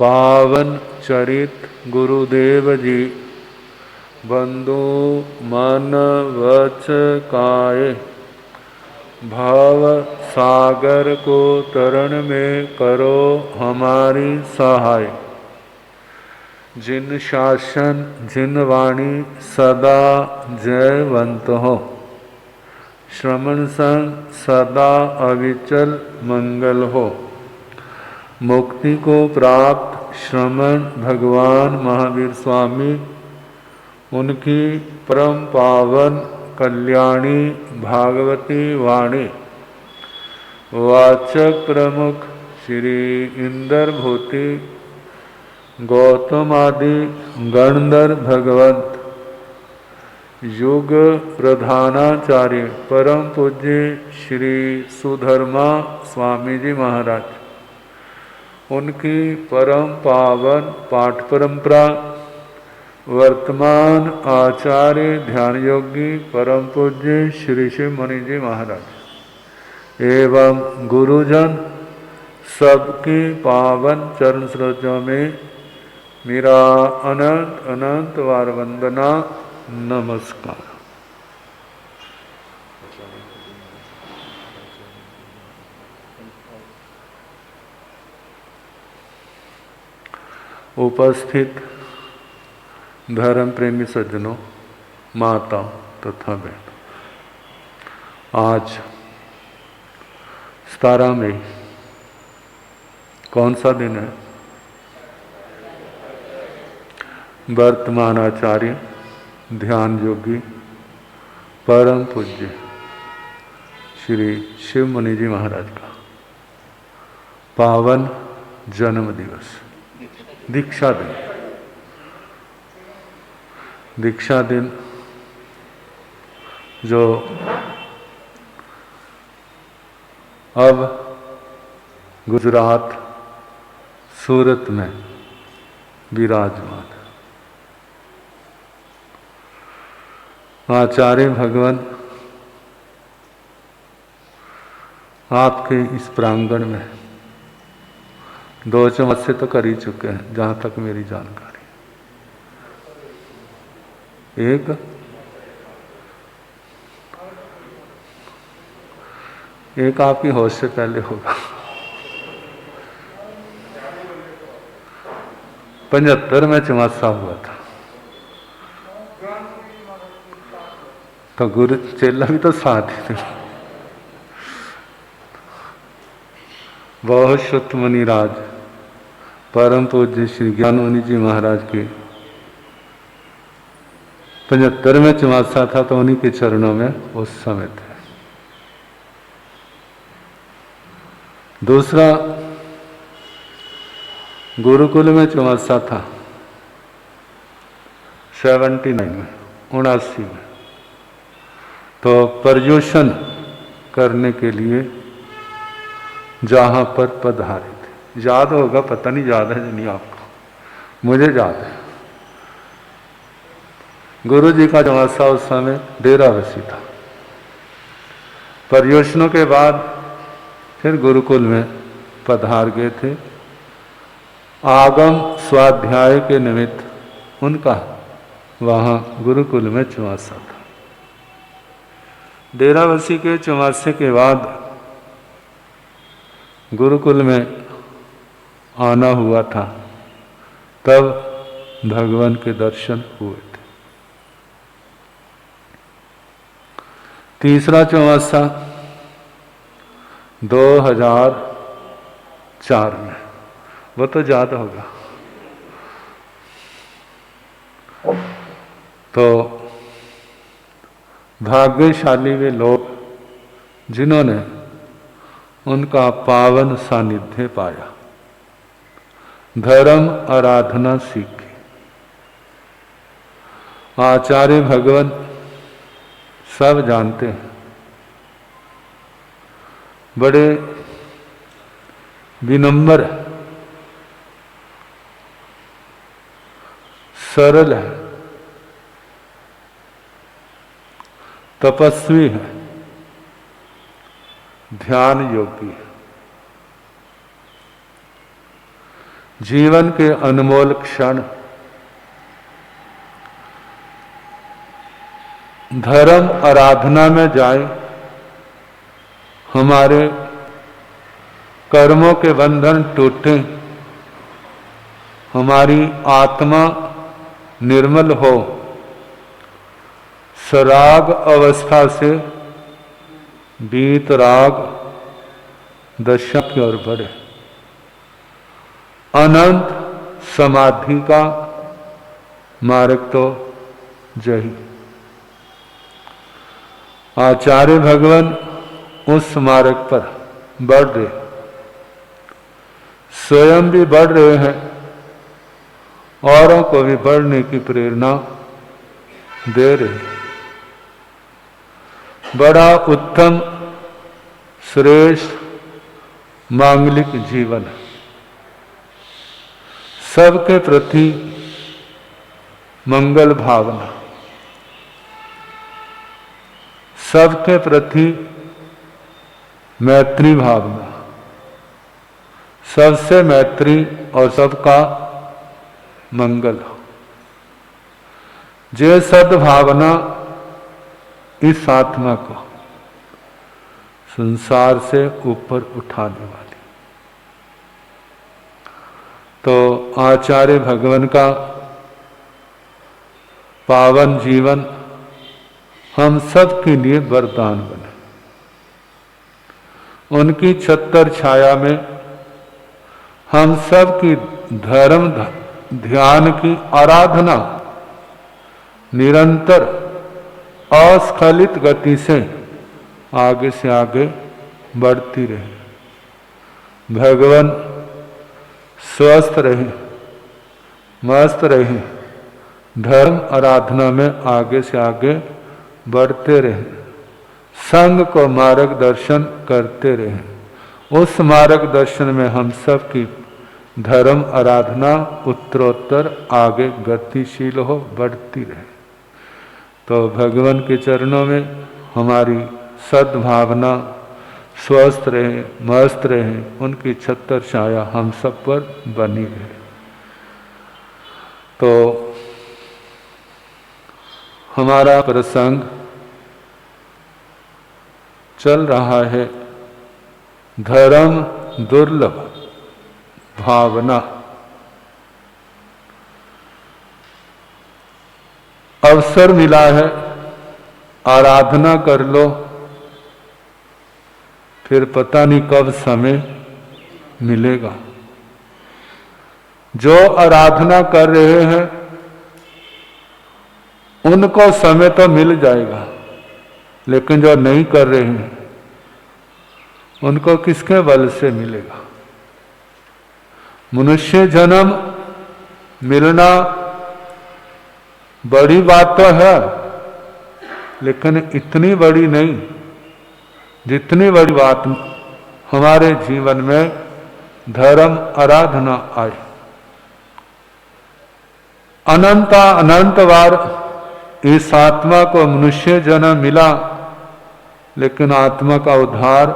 पावन चरित गुरुदेव जी, बंधु मन वच काये, भाव सागर को तरण में करो हमारी सहाय। जिन शासन जिन वाणी सदा जयवंत हो, श्रवण संग सदा अविचल मंगल हो। मुक्ति को प्राप्त श्रमण भगवान महावीर स्वामी, उनकी परम पावन कल्याणी भागवती वाणी, वाचक प्रमुख श्री इंदर भूति गौतम आदि गणधर भगवंत, युग प्रधानाचार्य परम पूज्य श्री सुधर्मा स्वामी जी महाराज, उनकी परम पावन पाठ परंपरा, वर्तमान आचार्य ध्यान योगी परम पूज्य श्री शिव मुनि जी महाराज एवं गुरुजन सबकी पावन चरण सरोजों में मेरा अनंत अनंत वार वंदना नमस्कार। उपस्थित धर्म प्रेमी सज्जनों, माता तथा बहन, आज 17 मई कौन सा दिन है? वर्तमान आचार्य ध्यान योगी परम पूज्य श्री शिव मुनि जी महाराज का पावन जन्म दिवस, दीक्षा दिन। दीक्षा दिन जो अब गुजरात सूरत में विराजमान है। आचार्य भगवान आपके इस प्रांगण में 2 चौमासे तो कर ही चुके हैं, जहां तक मेरी जानकारी। एक आपकी होश से पहले होगा। 75 में चौमासा हुआ था, तो गुरु चेला भी तो साथ ही थे। बहुत शुद्ध मुनिराज परम पूज्य श्री ज्ञान मुनि जी महाराज के 75 में चौमासा था, तो उन्हीं के चरणों में उस समय थे। दूसरा, गुरुकुल में चौमासा था 79 में, 79 में, तो पर्युषण करने के लिए जहां पर पधारे थे। याद होगा, पता नहीं याद है नहीं आपको, मुझे याद है। गुरु जी का चौमासा उस समय डेराबस्सी था। पर्युषणों के बाद फिर गुरुकुल में पधार गए थे। आगम स्वाध्याय के निमित्त उनका वहां गुरुकुल में चौमासा था। डेराबस्सी के चौमासे के बाद गुरुकुल में आना हुआ था, तब भगवान के दर्शन हुए थे। तीसरा चौमासा 2004 में, वो तो याद होगा। तो भाग्यशाली वे लोग जिन्होंने उनका पावन सानिध्य पाया, धर्म आराधना सीखी। आचार्य भगवान सब जानते हैं, बड़े विनम्र है, सरल है, तपस्वी है, ध्यान योगी है। जीवन के अनमोल क्षण। धर्म आराधना में जाए, हमारे कर्मों के बंधन टूटे, हमारी आत्मा निर्मल हो, सराग अवस्था से वीतराग दशा की ओर बढ़े, अनंत समाधि का मार्ग तो जही। आचार्य भगवान उस मार्ग पर बढ़ रहे, स्वयं भी बढ़ रहे हैं, औरों को भी बढ़ने की प्रेरणा दे रहे। बड़ा उत्तम श्रेष्ठ मांगलिक जीवन, सबके प्रति मंगल भावना, सबके प्रति मैत्री भावना, सबसे मैत्री और सबका मंगल हो। जे सद्भावना इस आत्मा को संसार से ऊपर उठाने वाली। तो आचार्य भगवान का पावन जीवन हम सब के लिए वरदान बने। उनकी छत्र छाया में हम सब की धर्म ध्यान की आराधना निरंतर अस्खलित गति से आगे बढ़ती रहे। भगवान स्वस्थ रहे, मस्त रहे, धर्म आराधना में आगे से आगे बढ़ते रहे, संग को मार्गदर्शन करते रहे। उस मार्गदर्शन में हम सब की धर्म आराधना उत्तरोत्तर आगे गतिशील हो, बढ़ती रहे। तो भगवान के चरणों में हमारी सद्भावना स्वस्थ रहे, मस्त रहे, उनकी छत्र छाया हम सब पर बनी रहे। तो हमारा प्रसंग चल रहा है धर्म दुर्लभ भावना। अवसर मिला है, आराधना कर लो, फिर पता नहीं कब समय मिलेगा। जो आराधना कर रहे हैं उनको समय तो मिल जाएगा, लेकिन जो नहीं कर रहे हैं उनको किसके बल से मिलेगा। मनुष्य जन्म मिलना बड़ी बात तो है, लेकिन इतनी बड़ी नहीं जितनी बड़ी बात हमारे जीवन में धर्म आराधना आए। अनंत बार इस आत्मा को मनुष्य जन्म मिला, लेकिन आत्मा का उद्धार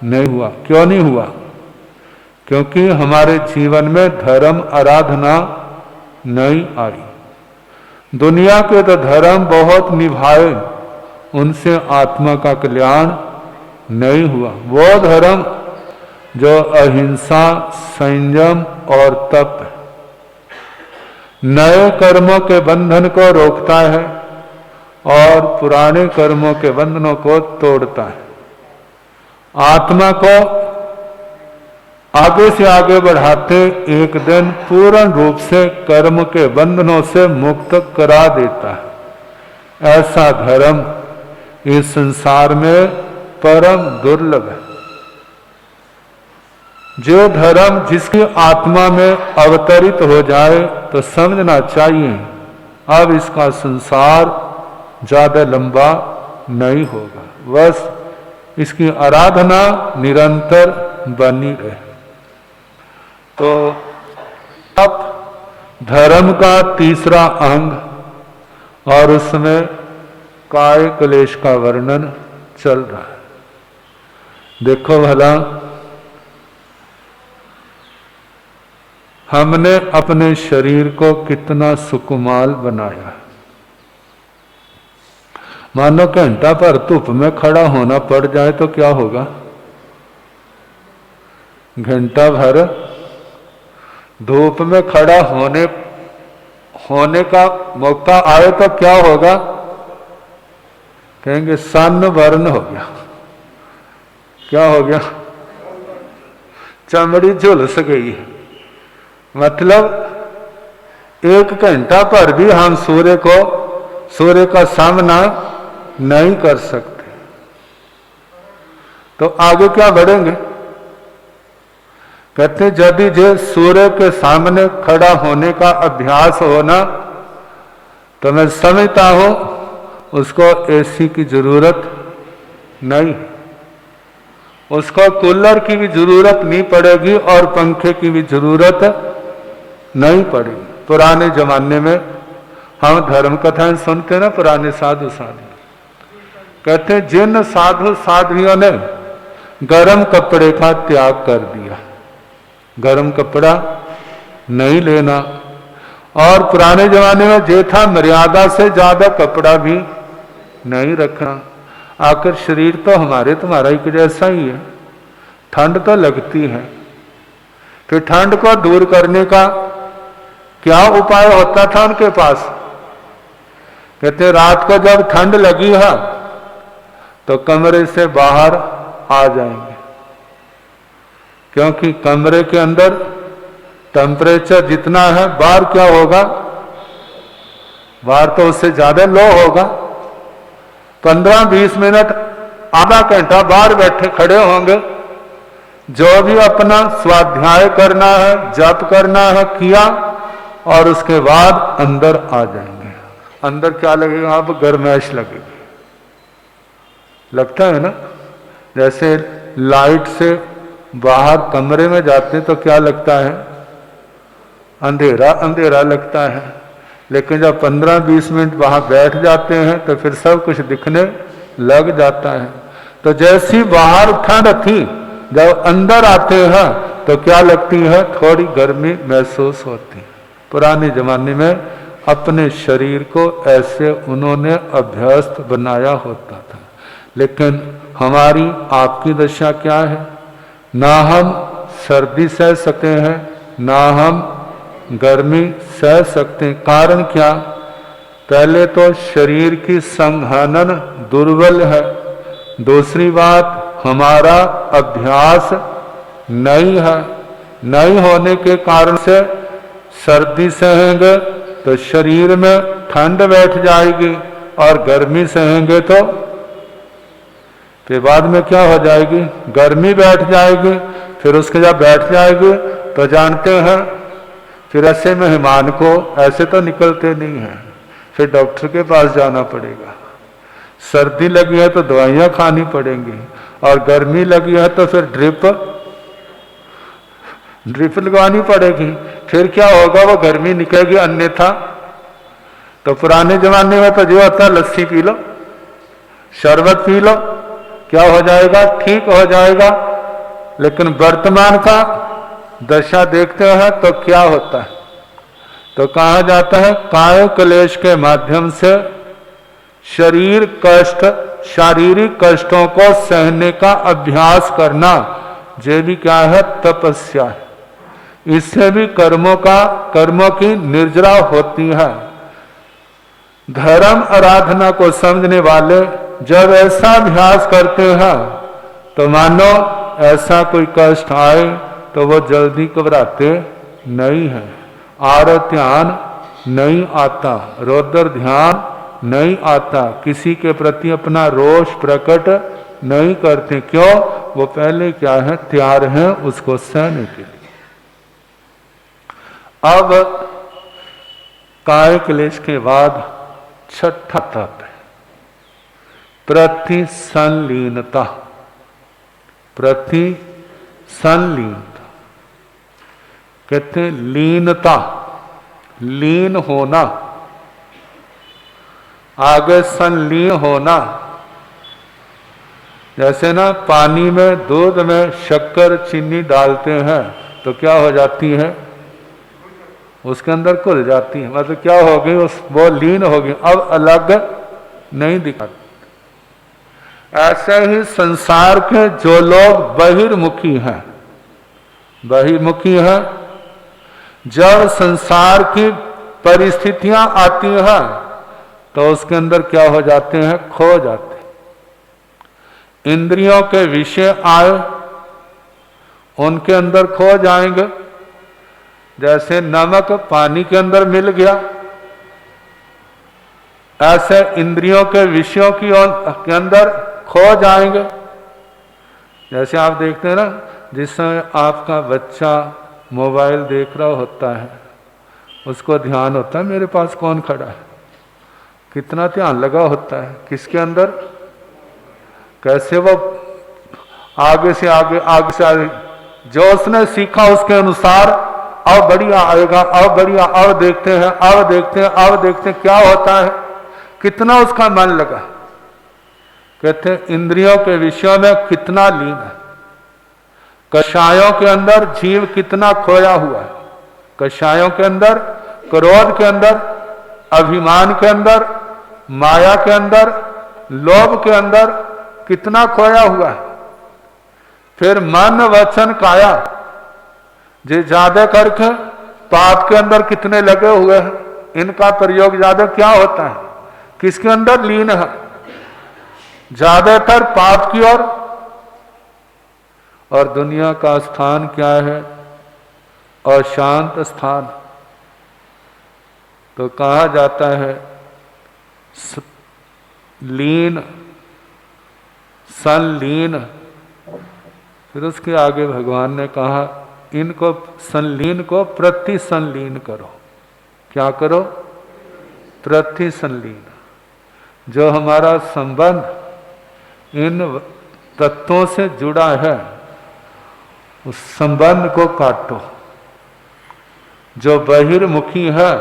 नहीं हुआ। क्यों नहीं हुआ? क्योंकि हमारे जीवन में धर्म आराधना नहीं आई। दुनिया के तो धर्म बहुत निभाए, उनसे आत्मा का कल्याण नहीं हुआ। वो धर्म जो अहिंसा, संयम और तप है, नए कर्मों के बंधन को रोकता है और पुराने कर्मों के बंधनों को तोड़ता है। आत्मा को आगे से आगे बढ़ाते एक दिन पूर्ण रूप से कर्म के बंधनों से मुक्त करा देता है। ऐसा धर्म इस संसार में परम दुर्लभ है। जो धर्म जिसकी आत्मा में अवतरित हो जाए तो समझना चाहिए अब इसका संसार ज्यादा लंबा नहीं होगा, बस इसकी आराधना निरंतर बनी रहे। तो अब धर्म का तीसरा अंग और उसमें काय क्लेश का वर्णन चल रहा है। देखो भला, हमने अपने शरीर को कितना सुकुमाल बनाया। मानो घंटा भर धूप में खड़ा होना पड़ जाए तो क्या होगा? घंटा भर धूप में खड़ा होने का मौका आए तो क्या होगा? कहेंगे सन वर्ण हो गया। क्या हो गया? चमड़ी झुलस गई है। मतलब एक घंटा पर भी हम सूर्य का सामना नहीं कर सकते, तो आगे क्या बढ़ेंगे? कहते यदि जो सूर्य के सामने खड़ा होने का अभ्यास होना, तो मैं समझता हूं उसको एसी की जरूरत नहीं, उसको कूलर की भी जरूरत नहीं पड़ेगी और पंखे की भी जरूरत नहीं पड़ेगी। पुराने जमाने में हम धर्म कथाएं सुनते ना, पुराने साधु साधु कहते जिन साधु साध्वियों ने गर्म कपड़े का त्याग कर दिया, गर्म कपड़ा नहीं लेना, और पुराने जमाने में जो था मर्यादा से ज्यादा कपड़ा भी नहीं रखना। आखिर शरीर तो हमारे तुम्हारा एक जैसा ही है, ठंड तो लगती है, फिर ठंड को दूर करने का क्या उपाय होता था उनके पास? कहते रात को जब ठंड लगी है तो कमरे से बाहर आ जाएंगे, क्योंकि कमरे के अंदर टेम्परेचर जितना है बाहर क्या होगा? बाहर तो उससे ज्यादा लो होगा। 15-20 मिनट आधा घंटा बाहर बैठे खड़े होंगे, जो भी अपना स्वाध्याय करना है, जप करना है किया, और उसके बाद अंदर आ जाएंगे। अंदर क्या लगेगा? अब गर्मैश लगेगी। लगता है ना, जैसे लाइट से बाहर कमरे में जाते हैं तो क्या लगता है? अंधेरा अंधेरा लगता है, लेकिन जब 15-20 मिनट वहां बैठ जाते हैं तो फिर सब कुछ दिखने लग जाता है। तो जैसी बाहर ठंड थी, जब अंदर आते हैं तो क्या लगती है? थोड़ी गर्मी महसूस होती है। पुराने जमाने में अपने शरीर को ऐसे उन्होंने अभ्यस्त बनाया होता था। लेकिन हमारी आपकी दशा क्या है? ना हम सर्दी सह सकते हैं, ना हम गर्मी सह सकते हैं। कारण क्या? पहले तो शरीर की संघनन दुर्बल है, दूसरी बात हमारा अभ्यास नहीं है। नहीं होने के कारण से सर्दी सहेंगे तो शरीर में ठंड बैठ जाएगी, और गर्मी सहेंगे तो फिर बाद में क्या हो जाएगी? गर्मी बैठ जाएगी। फिर उसके जब बैठ जाएगी तो जानते हैं फिर ऐसे मेहमान को ऐसे तो निकलते नहीं हैं, फिर डॉक्टर के पास जाना पड़ेगा। सर्दी लगी है तो दवाइयां खानी पड़ेंगी, और गर्मी लगी है तो फिर ड्रिप लगवानी पड़ेगी। फिर क्या होगा? वो गर्मी निकलेगी अन्यथा। तो पुराने जमाने में तो जो होता है लस्सी पी लो, शरबत पी लो, क्या हो जाएगा? ठीक हो जाएगा। लेकिन वर्तमान का दशा देखते हैं तो क्या होता है? तो कहा जाता है काय क्लेश के माध्यम से शारीरिक कष्टों को सहने का अभ्यास करना, ये भी क्या है? तपस्या है। इससे भी कर्मों की निर्जरा होती है। धर्म आराधना को समझने वाले जब ऐसा अभ्यास करते हैं तो मानो ऐसा कोई कष्ट आए तो वो जल्दी घबराते नहीं है, ध्यान नहीं आता, रौद्र ध्यान नहीं आता, किसी के प्रति अपना रोष प्रकट नहीं करते। क्यों? वो पहले क्या है? तैयार हैं उसको सहने के लिए। अब काय क्लेश के बाद छठा तप है प्रतिसंलीनता। प्रतिसंलीनता कहते हैं लीनता, लीन होना, आगे संलीन होना। जैसे ना पानी में दूध में शक्कर चीनी डालते हैं तो क्या हो जाती है? उसके अंदर खुल जाती है, मतलब क्या हो गई, वो लीन हो गई, अब अलग नहीं दिखाती। ऐसे ही संसार के जो लोग बहिर्मुखी हैं, बहिर्मुखी हैं, जब संसार की परिस्थितियां आती हैं तो उसके अंदर क्या हो जाते हैं, खो जाते हैं। इंद्रियों के विषय आए, उनके अंदर खो जाएंगे। जैसे नमक पानी के अंदर मिल गया, ऐसे इंद्रियों के विषयों के अंदर खो जाएंगे। जैसे आप देखते हैं ना, जिस समय आपका बच्चा मोबाइल देख रहा होता है, उसको ध्यान होता है मेरे पास कौन खड़ा है, कितना ध्यान लगा होता है किसके अंदर, कैसे वो आगे से आगे आगे से आगे, जो उसने सीखा उसके अनुसार अब बढ़िया आएगा, अब बढ़िया, अब देखते हैं, अब देखते हैं, अब देखते हैं क्या होता है, कितना उसका मन लगा। कहते हैं इंद्रियों के विषयों में कितना लीन है। कषायों के अंदर जीव कितना खोया हुआ है, कषायों के अंदर, क्रोध के अंदर, अभिमान के अंदर, माया के अंदर, लोभ के अंदर कितना खोया हुआ है। फिर मन वचन काया, जो ज्यादा करके पाप के अंदर कितने लगे हुए हैं, इनका प्रयोग ज्यादा क्या होता है, किसके अंदर लीन है, ज्यादातर पाप की ओर। और दुनिया का स्थान क्या है, अशांत स्थान। तो कहा जाता है लीन, संलीन। फिर उसके आगे भगवान ने कहा इनको संलीन को प्रति संलीन करो। क्या करो, प्रति संलीन। जो हमारा संबंध इन तत्वों से जुड़ा है, उस संबंध को काटो। जो बहिर्मुखी है,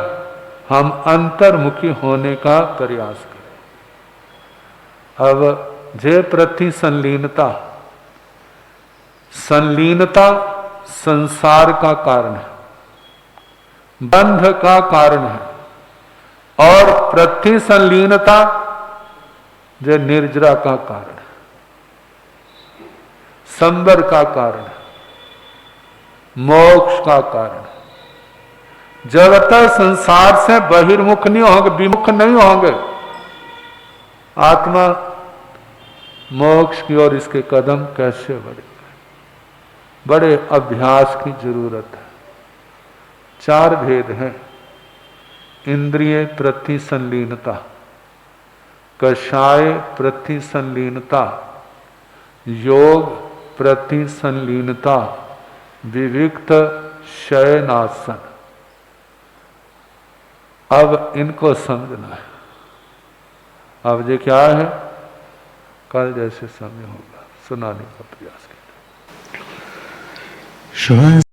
हम अंतर्मुखी होने का प्रयास करें। अब जे प्रति संलीनता, संलीनता संसार का कारण है, बंध का कारण है, और प्रति संलीनता जो निर्जरा का कारण है, संबर का कारण है, मोक्ष का कारण है। जब तक संसार से बहिर्मुख नहीं होंगे, विमुख नहीं होंगे, आत्मा मोक्ष की ओर इसके कदम कैसे बढ़े। बड़े अभ्यास की जरूरत है। 4 भेद हैं, इंद्रिय प्रति संलीनता, कषाय प्रति संलीनता, योग प्रति संलीनता, विविक्त शयनासन। अब इनको समझना है। अब ये क्या है, कल जैसे समय होगा सुनाने का प्रयास करें।